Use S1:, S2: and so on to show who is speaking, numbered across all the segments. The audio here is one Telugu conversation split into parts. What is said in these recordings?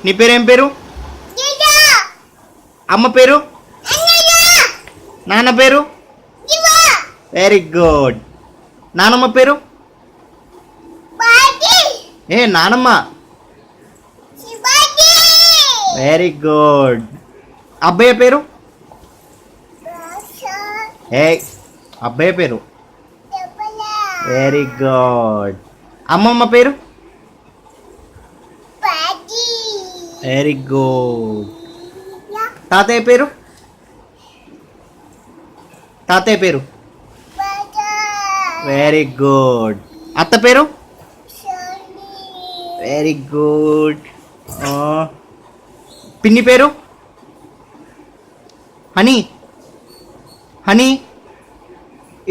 S1: నీ పేరేం పేరు? అమ్మ పేరు? నాన్న పేరు? Very good. నానమ్మ పేరు? నానమ్మ. Very good. అబ్బాయి పేరు? అబ్బాయి పేరు? Very good. అమ్మమ్మ పేరు? Very good. తాతయ్య పేరు? తాతయ్య పేరు? Very good. అత్త పేరు? Very good. పిన్ని పేరు? హనీ. హనీ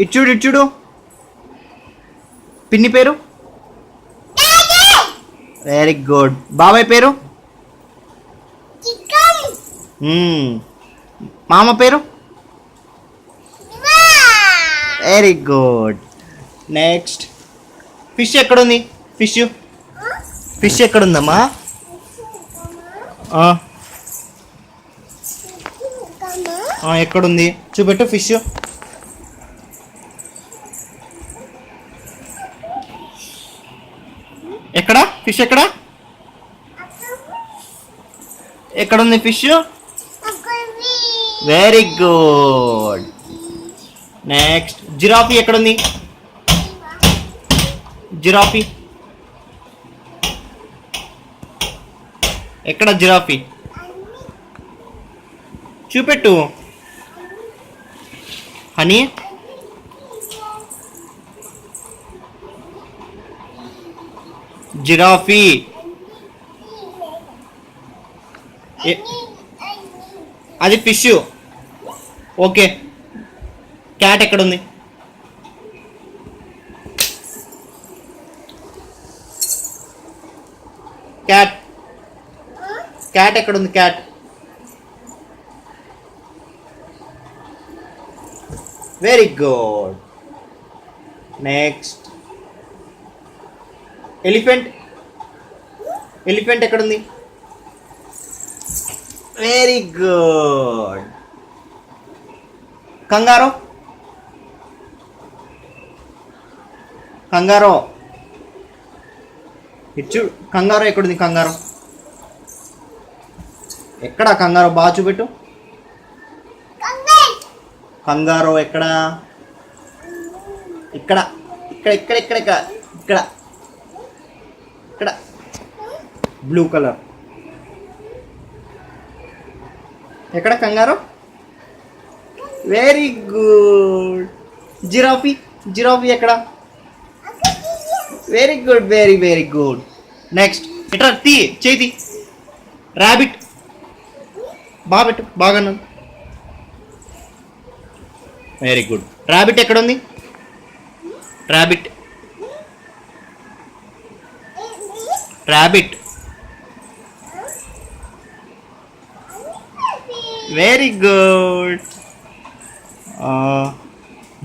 S1: ఇచ్చుడు ఇచ్చుడు. పిన్ని పేరు? Very good. బాబాయ్ పేరు? మామ పేరు? Very good. నెక్స్ట్. ఫిష్ ఎక్కడుంది? ఫిష్ ఫిష్ ఎక్కడుందమ్మా? ఎక్కడుంది చూపెట్టు. ఫిష్ ఎక్కడ? ఫిష్ ఎక్కడ? ఎక్కడుంది fish? Very good. Next. Giraffe ఎక్కడుంది? జిరాఫీ ఎక్కడ? జిరాఫీ చూపెట్టు. Honey giraffe. అది ఫిష్. ఓకే. క్యాట్ ఎక్కడుంది? క్యాట్ క్యాట్ ఎక్కడుంది? Cat. Very good. Next. Elephant. Elephant ఎక్కడుంది? Very good. కంగారో. కంగారో ఇచ్చు. కంగారో ఎక్కడుంది? కంగారో ఎక్కడ? కంగారో బాగా చూపెట్టు. కంగారో ఎక్కడ? ఇక్కడ ఇక్కడ ఇక్కడ ఇక్కడ ఇక్కడ ఇక్కడ ఇక్కడ బ్లూ కలర్. ఎక్కడ kangaroo? Very good. Giraffe. Giraffe ఎక్కడ? Very good. Very very good. Next. ఎట్లా తీ చేతి. ర్యాబిట్ బాగా పెట్టు. బాగా. Very good. ర్యాబిట్ ఎక్కడుంది? Rabbit. Rabbit. Very good.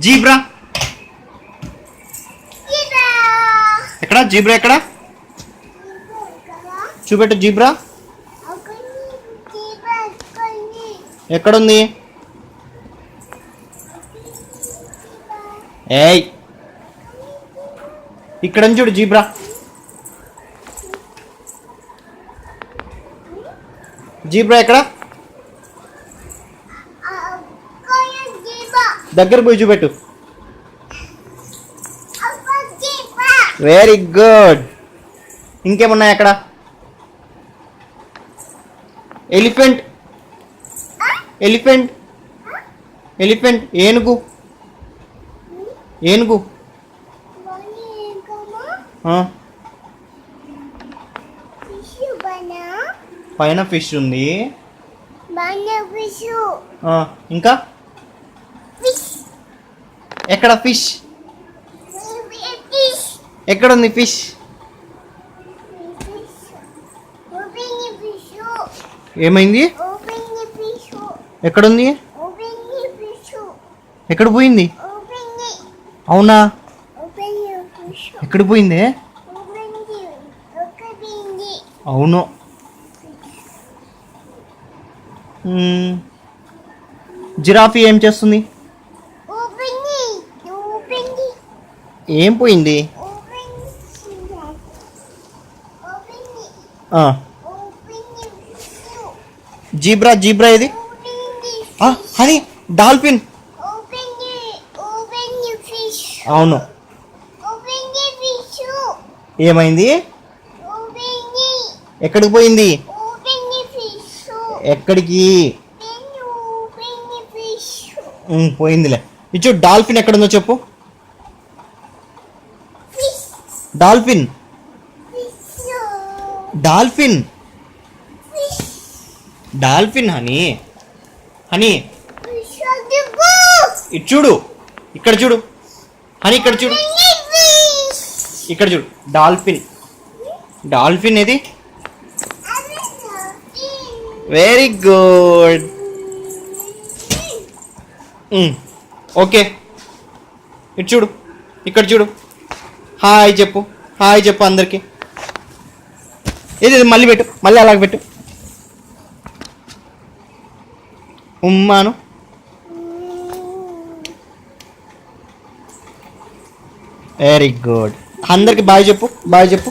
S1: Zebra ఎక్కడ? జీబ్రా ఎక్కడ? చూపెట్టు. జీబ్రా ఎక్కడుంది? ఏయ్ ఇక్కడ చూడు. జీబ్రా. జీబ్రా ఎక్కడ? దగ్గర పోయి చూపెట్టు. Very good. ఇంకేమున్నాయి అక్కడ? ఎలిఫెంట్. ఎలిఫెంట్. ఎలిఫెంట్. ఏనుగు. ఏనుగు పైన ఫిష్ ఉంది. ఇంకా ఎక్కడ? ఫిష్ ఎక్కడుంది? ఫిష్ ఏమైంది? ఎక్కడుంది? ఎక్కడ పోయింది? అవునా? ఎక్కడ పోయింది? అవును. జిరాఫీ ఏం చేస్తుంది? ఏం పోయింది? జీబ్రా జీబ్రా ఇది హనీ డాల్ఫిన్. అవును. ఏమైంది? ఎక్కడికి పోయింది? ఎక్కడికి పోయిందిలే. ఇచ్చు డాల్ఫిన్ ఎక్కడుందో చెప్పు. Dolphin dolphin dolphin honey honey ఇటు చూడు, ఇక్కడ చూడు హనీ, ఇక్కడ చూడు, ఇక్కడ చూడు. డాల్ఫిన్ డాల్ఫిన్ ఏది? Very good. ఓకే ఇటు చూడు, ఇక్కడ చూడు. హాయ్ చెప్పు, హాయ్ చెప్పు అందరికి. ఇది మళ్ళీ పెట్టు, మళ్ళీ అలాగ పెట్టు. ఉమ్మాను. Very good. అందరికి బాయ్ చెప్పు, బాయ్ చెప్పు.